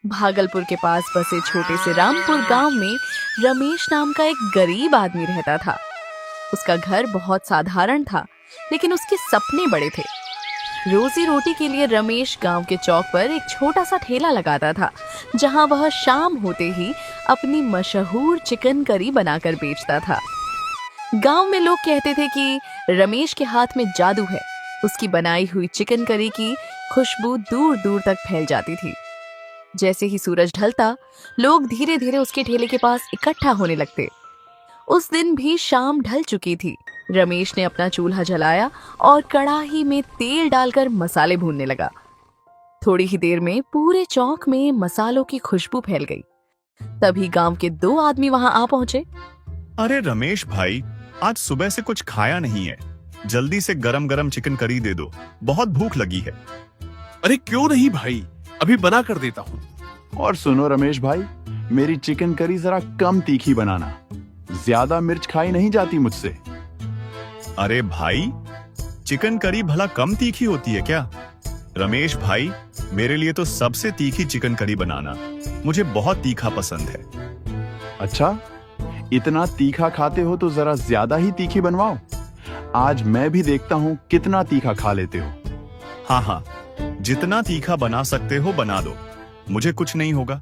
भागलपुर के पास बसे छोटे से रामपुर गांव में रमेश नाम का एक गरीब आदमी रहता था। उसका घर बहुत साधारण था, लेकिन उसके सपने बड़े थे। रोजी रोटी के लिए रमेश गांव के चौक पर एक छोटा सा ठेला लगाता था, जहां वह शाम होते ही अपनी मशहूर चिकन करी बनाकर बेचता था। गांव में लोग कहते थे कि रमेश के हाथ में जादू है। उसकी बनाई हुई चिकन करी की खुशबू दूर दूर तक फैल जाती थी। जैसे ही सूरज ढलता, लोग धीरे धीरे उसके ठेले के पास इकट्ठा होने लगते। उस दिन भी शाम ढल चुकी थी। रमेश ने अपना चूल्हा जलाया और कढ़ाई में तेल डालकर मसाले भूनने लगा। थोड़ी ही देर में पूरे चौक में मसालों की खुशबू फैल गई। तभी गांव के दो आदमी वहां आ पहुंचे। अरे रमेश भाई, आज सुबह से कुछ खाया नहीं है। जल्दी से गरम गरम चिकन करी दे दो, बहुत भूख लगी है। अरे क्यों नहीं भाई, अभी बना कर देता हूँ। और सुनो रमेश भाई, मेरी चिकन करी जरा कम तीखी बनाना, ज्यादा मिर्च खाई नहीं जाती मुझसे। अरे भाई, चिकन करी भला कम तीखी होती है क्या? रमेश भाई, मेरे लिए तो सबसे तीखी चिकन करी बनाना, मुझे बहुत तीखा पसंद है। अच्छा, इतना तीखा खाते हो तो जरा ज्यादा ही तीखी बनवाओ। आज मैं भी देखता हूँ कितना तीखा खा लेते हो। हाँ हाँ, जितना तीखा बना सकते हो बना दो, मुझे कुछ नहीं होगा।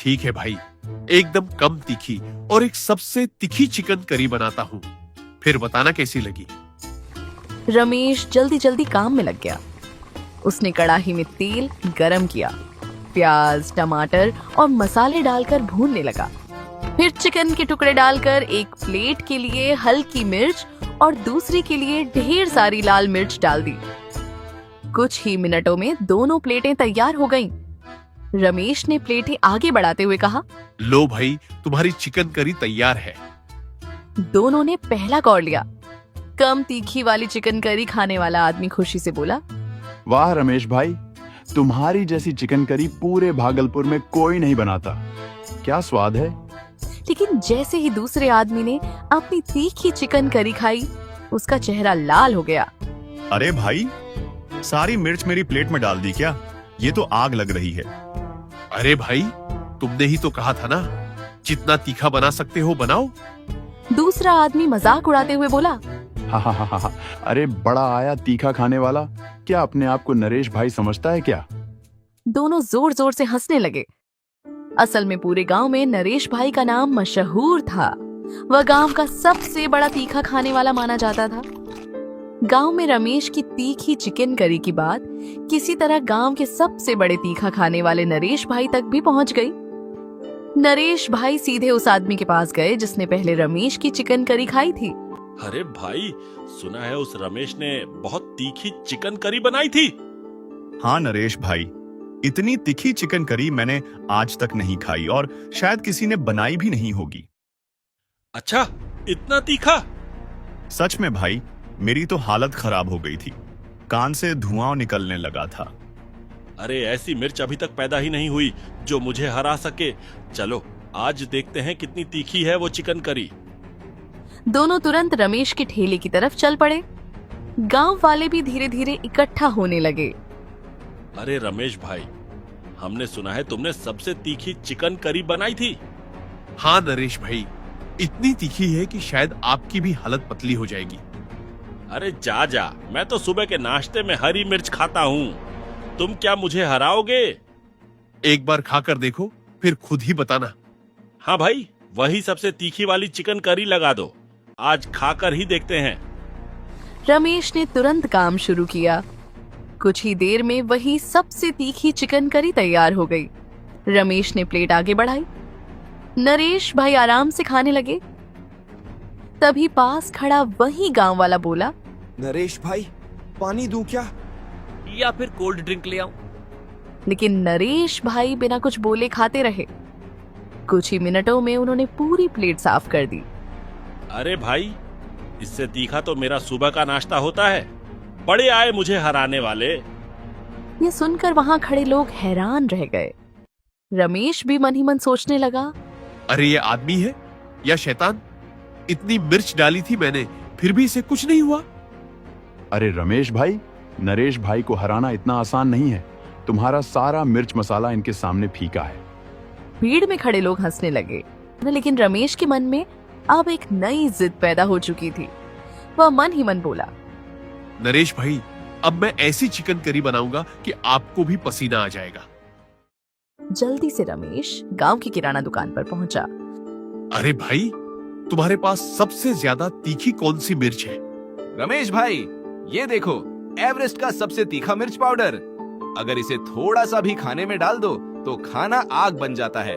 ठीक है भाई, एकदम कम तीखी और एक सबसे तीखी चिकन करी बनाता हूँ, फिर बताना कैसी लगी। रमेश जल्दी जल्दी काम में लग गया। उसने कढ़ाई में तेल गरम किया, प्याज, टमाटर और मसाले डालकर भूनने लगा। फिर चिकन के टुकड़े डालकर एक प्लेट के लिए हल्की मिर्च और दूसरी के लिए ढेर सारी लाल मिर्च डाल दी। कुछ ही मिनटों में दोनों प्लेटें तैयार हो गईं। रमेश ने प्लेटें आगे बढ़ाते हुए कहा, लो भाई, तुम्हारी चिकन करी तैयार है। दोनों ने पहला कौर लिया। कम तीखी वाली चिकन करी खाने वाला आदमी खुशी से बोला, वाह रमेश भाई, तुम्हारी जैसी चिकन करी पूरे भागलपुर में कोई नहीं बनाता। क्या स्वाद है। लेकिन जैसे ही दूसरे आदमी ने अपनी तीखी चिकन करी खाई, उसका चेहरा लाल हो गया। अरे भाई, सारी मिर्च मेरी प्लेट में डाल दी क्या? ये तो आग लग रही है। अरे भाई, तुमने ही तो कहा था ना, जितना तीखा बना सकते हो बनाओ। दूसरा आदमी मजाक उड़ाते हुए बोला, हा हा हा हा, अरे बड़ा आया तीखा खाने वाला, क्या अपने आप को नरेश भाई समझता है क्या? दोनों जोर जोर से हंसने लगे। असल में पूरे गांव में नरेश भाई का नाम मशहूर था। वह गांव का सबसे बड़ा तीखा खाने वाला माना जाता था। गांव में रमेश की तीखी चिकन करी की बात किसी तरह गांव के सबसे बड़े तीखा खाने वाले नरेश भाई तक भी पहुंच गई। नरेश भाई सीधे उस आदमी के पास गए जिसने पहले रमेश की चिकन करी खाई थी। अरे भाई, सुना है उस रमेश ने बहुत तीखी चिकन करी बनाई थी। हाँ नरेश भाई, इतनी तीखी चिकन करी मैंने आज तक नहीं खाई और शायद किसी ने बनाई भी नहीं होगी। अच्छा, इतना तीखा? सच में भाई, मेरी तो हालत खराब हो गई थी। कान से धुआं निकलने लगा था। अरे ऐसी मिर्च अभी तक पैदा ही नहीं हुई जो मुझे हरा सके। चलो आज देखते हैं कितनी तीखी है वो चिकन करी। दोनों तुरंत रमेश के ठेले की तरफ चल पड़े। गांव वाले भी धीरे धीरे इकट्ठा होने लगे। अरे रमेश भाई, हमने सुना है तुमने सबसे तीखी चिकन करी बनाई थी। हाँ नरेश भाई, इतनी तीखी है कि शायद आपकी भी हालत पतली हो जाएगी। अरे जा जा, मैं तो सुबह के नाश्ते में हरी मिर्च खाता हूँ। तुम क्या मुझे हराओगे? एक बार खाकर देखो, फिर खुद ही बताना। हाँ भाई, वही सबसे तीखी वाली चिकन करी लगा दो। आज खाकर ही देखते हैं। रमेश ने तुरंत काम शुरू किया। कुछ ही देर में वही सबसे तीखी चिकन करी तैयार हो गई। रमेश ने प्लेट आगे बढ़ाई। नरेश भाई आराम से खाने लगे। तभी पास खड़ा वही गांव वाला बोला, नरेश भाई, पानी दूं क्या? या फिर कोल्ड ड्रिंक ले आऊं? लेकिन नरेश भाई बिना कुछ बोले खाते रहे। कुछ ही मिनटों में उन्होंने पूरी प्लेट साफ कर दी। अरे भाई, इससे तीखा तो मेरा सुबह का नाश्ता होता है। बड़े आए मुझे हराने वाले। ये सुनकर वहां खड़े लोग हैरान रह गए। रमेश भी मन ही मन सोचने लगा, अरे ये आदमी है या शैतान? इतनी मिर्च डाली थी मैंने, फिर भी इसे कुछ नहीं हुआ। अरे रमेश भाई, नरेश भाई को हराना इतना आसान नहीं है। तुम्हारा सारा मिर्च मसाला इनके सामने फीका है। भीड़ में खड़े लोग हंसने लगे, लेकिन रमेश के मन में अब एक नई जिद पैदा हो चुकी थी। वह मन ही मन बोला, नरेश भाई, अब मैं ऐसी चिकन करी बनाऊंगा कि आपको भी पसीना आ जाएगा। जल्दी से रमेश गांव की किराना दुकान पर पहुंचा। अरे भाई, तुम्हारे पास सबसे ज्यादा तीखी कौन सी मिर्च है? रमेश भाई, ये देखो, एवरेस्ट का सबसे तीखा मिर्च पाउडर। अगर इसे थोड़ा सा भी खाने में डाल दो तो खाना आग बन जाता है।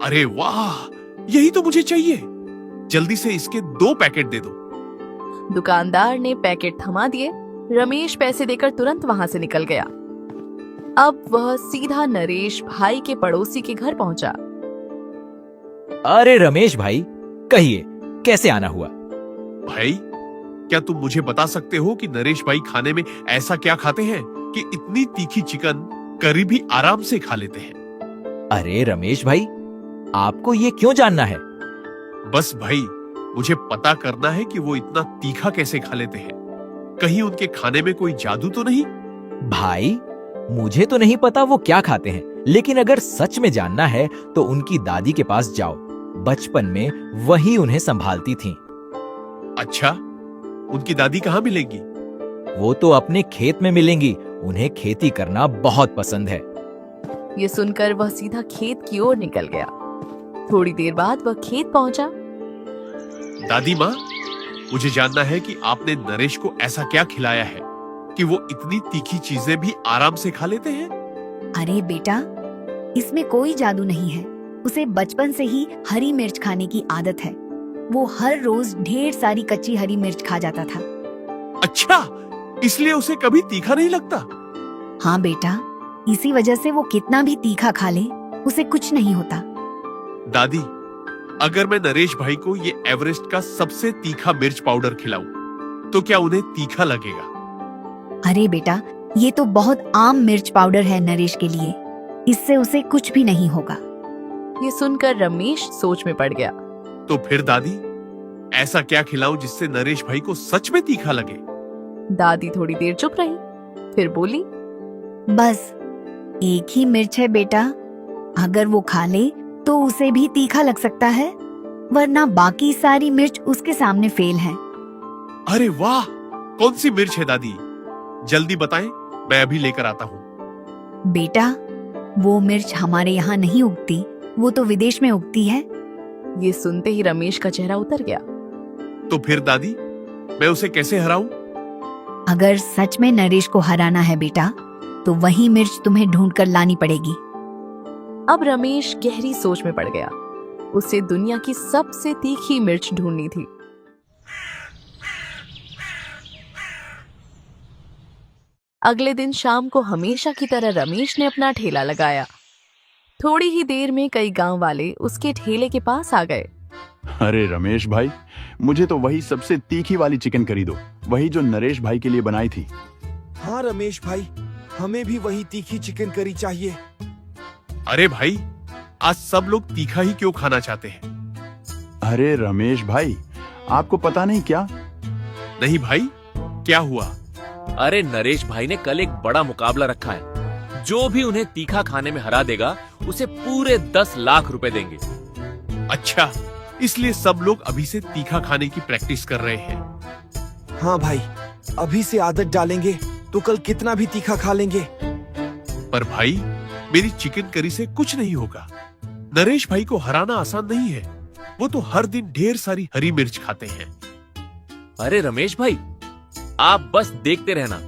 अरे वाह, यही तो मुझे चाहिए। जल्दी से इसके 2 पैकेट दे दो। दुकानदार ने पैकेट थमा दिए। रमेश पैसे देकर तुरंत वहां से निकल गया। अब वह सीधा नरेश भाई के पड़ोसी के घर पहुंचा। अरे रमेश भाई, कहिए कैसे आना हुआ? भाई, क्या तुम मुझे बता सकते हो कि नरेश भाई खाने में ऐसा क्या खाते हैं कि इतनी तीखी चिकन करी भी आराम से खा लेते हैं? अरे रमेश भाई, आपको ये क्यों जानना है? बस भाई, मुझे पता करना है कि वो इतना तीखा कैसे खा लेते हैं। कहीं उनके खाने में कोई जादू तो नहीं? भाई, मुझे तो नहीं पता वो क्या खाते हैं, लेकिन अगर सच में जानना है तो उनकी दादी के पास जाओ। बचपन में वही उन्हें संभालती थीं। अच्छा, उनकी दादी कहाँ मिलेंगी? वो तो अपने खेत में मिलेंगी। उन्हें खेती करना बहुत पसंद है। ये सुनकर वह सीधा खेत की ओर निकल गया। थोड़ी देर बाद वह खेत पहुंचा। दादी माँ, मुझे जानना है कि आपने नरेश को ऐसा क्या खिलाया है कि वो इतनी तीखी चीजें भी आराम से खा लेते हैं? अरे बेटा, इसमें कोई जादू नहीं है। उसे बचपन से ही हरी मिर्च खाने की आदत है। वो हर रोज ढेर सारी कच्ची हरी मिर्च खा जाता था। अच्छा, इसलिए उसे कभी तीखा नहीं लगता? हाँ बेटा, इसी वजह से वो कितना भी तीखा खा ले, उसे कुछ नहीं होता। दादी, अगर मैं नरेश भाई को ये एवरेस्ट का सबसे तीखा मिर्च पाउडर खिलाऊं, तो क्या उन्हें तीखा लगेगा? अरे बेटा, ये तो बहुत आम मिर्च पाउडर है नरेश के लिए। इससे उसे कुछ भी नहीं होगा। ये सुनकर रमेश सोच में पड़ गया। तो फिर दादी, ऐसा क्या खिलाऊं जिससे नरेश भाई को सच में तीखा लगे? दादी थोड़ी देर चुप रही, फिर बोली, बस एक ही मिर्च है बेटा। अगर वो खा ले तो उसे भी तीखा लग सकता है, वरना बाकी सारी मिर्च उसके सामने फेल है। अरे वाह, कौन सी मिर्च है दादी? जल्दी बताएं, मैं अभी लेकर आता हूँ। बेटा, वो मिर्च हमारे यहाँ नहीं उगती, वो तो विदेश में उगती है। ये सुनते ही रमेश का चेहरा उतर गया। तो फिर दादी, मैं उसे कैसे हराऊं? अगर सच में नरेश को हराना है बेटा, तो वही मिर्च तुम्हें ढूंढकर लानी पड़ेगी। अब रमेश गहरी सोच में पड़ गया। उसे दुनिया की सबसे तीखी मिर्च ढूंढनी थी। अगले दिन शाम को हमेशा की तरह रमेश ने अपना ठेला लगाया। थोड़ी ही देर में कई गांव वाले उसके ठेले के पास आ गए। अरे रमेश भाई, मुझे तो वही सबसे तीखी वाली चिकन करी दो, वही जो नरेश भाई के लिए बनाई थी। हाँ रमेश भाई, हमें भी वही तीखी चिकन करी चाहिए। अरे भाई, आज सब लोग तीखा ही क्यों खाना चाहते हैं? अरे रमेश भाई, आपको पता नहीं क्या? नहीं भाई, क्या हुआ? अरे नरेश भाई ने कल एक बड़ा मुकाबला रखा है। जो भी उन्हें तीखा खाने में हरा देगा, उसे पूरे 10 लाख रुपए देंगे। अच्छा, इसलिए सब लोग अभी से तीखा खाने की प्रैक्टिस कर रहे हैं। हाँ भाई, अभी से आदत डालेंगे तो कल कितना भी तीखा खा लेंगे। पर भाई, मेरी चिकन करी से कुछ नहीं होगा। नरेश भाई को हराना आसान नहीं है। वो तो हर दिन ढेर सारी हरी मिर्च खाते हैं। अरे रमेश भाई, आप बस देखते रहना।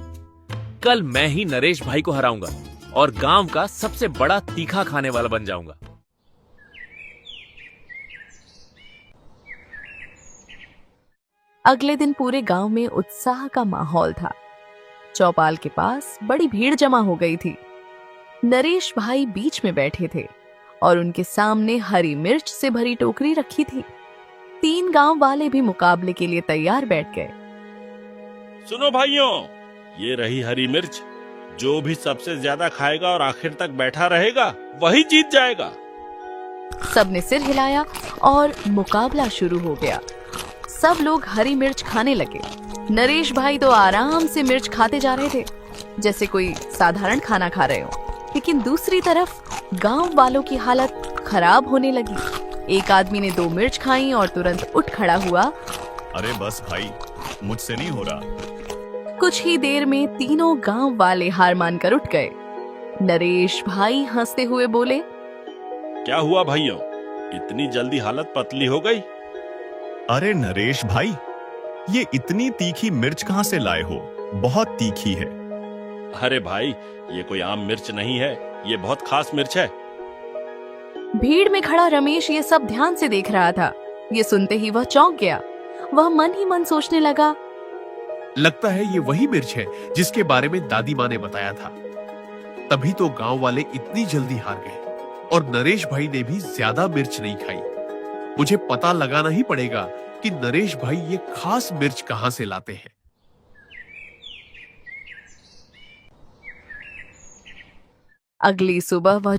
कल मैं ही नरेश भाई को हराऊंगा और गांव का सबसे बड़ा तीखा खाने वाला बन जाऊंगा। अगले दिन पूरे गांव में उत्साह का माहौल था। चौपाल के पास बड़ी भीड़ जमा हो गई थी। नरेश भाई बीच में बैठे थे और उनके सामने हरी मिर्च से भरी टोकरी रखी थी। 3 गांव वाले भी मुकाबले के लिए तैयार बैठ गए। सुनो भाइयों, ये रही हरी मिर्च। जो भी सबसे ज्यादा खाएगा और आखिर तक बैठा रहेगा, वही जीत जाएगा। सबने सिर हिलाया और मुकाबला शुरू हो गया। सब लोग हरी मिर्च खाने लगे। नरेश भाई तो आराम से मिर्च खाते जा रहे थे। जैसे कोई साधारण खाना खा रहे हो। लेकिन दूसरी तरफ गांव वालों की हालत खराब होने लगी। एक आदमी ने 2 मिर्च खाई और तुरंत उठ खड़ा हुआ। अरे बस भाई, मुझसे नहीं हो रहा। कुछ ही देर में तीनों गांव वाले हार मानकर उठ गए। नरेश भाई हंसते हुए बोले, क्या हुआ भाइयों, इतनी जल्दी हालत पतली हो गई? अरे नरेश भाई, ये इतनी तीखी मिर्च कहाँ से लाए हो? बहुत तीखी है। अरे भाई, ये कोई आम मिर्च नहीं है, ये बहुत खास मिर्च है। भीड़ में खड़ा रमेश ये सब ध्यान से देख रहा था। ये सुनते ही वह चौंक गया। वह मन ही मन सोचने लगा, लगता है ये वही मिर्च है जिसके बारे में दादी माँ ने बताया था। तभी तो गांव वाले इतनी जल्दी हार गए और नरेश भाई ने भी ज्यादा मिर्च नहीं खाई। मुझे पता लगाना ही पड़ेगा कि नरेश भाई ये खास मिर्च कहां से लाते हैं। अगली सुबह वह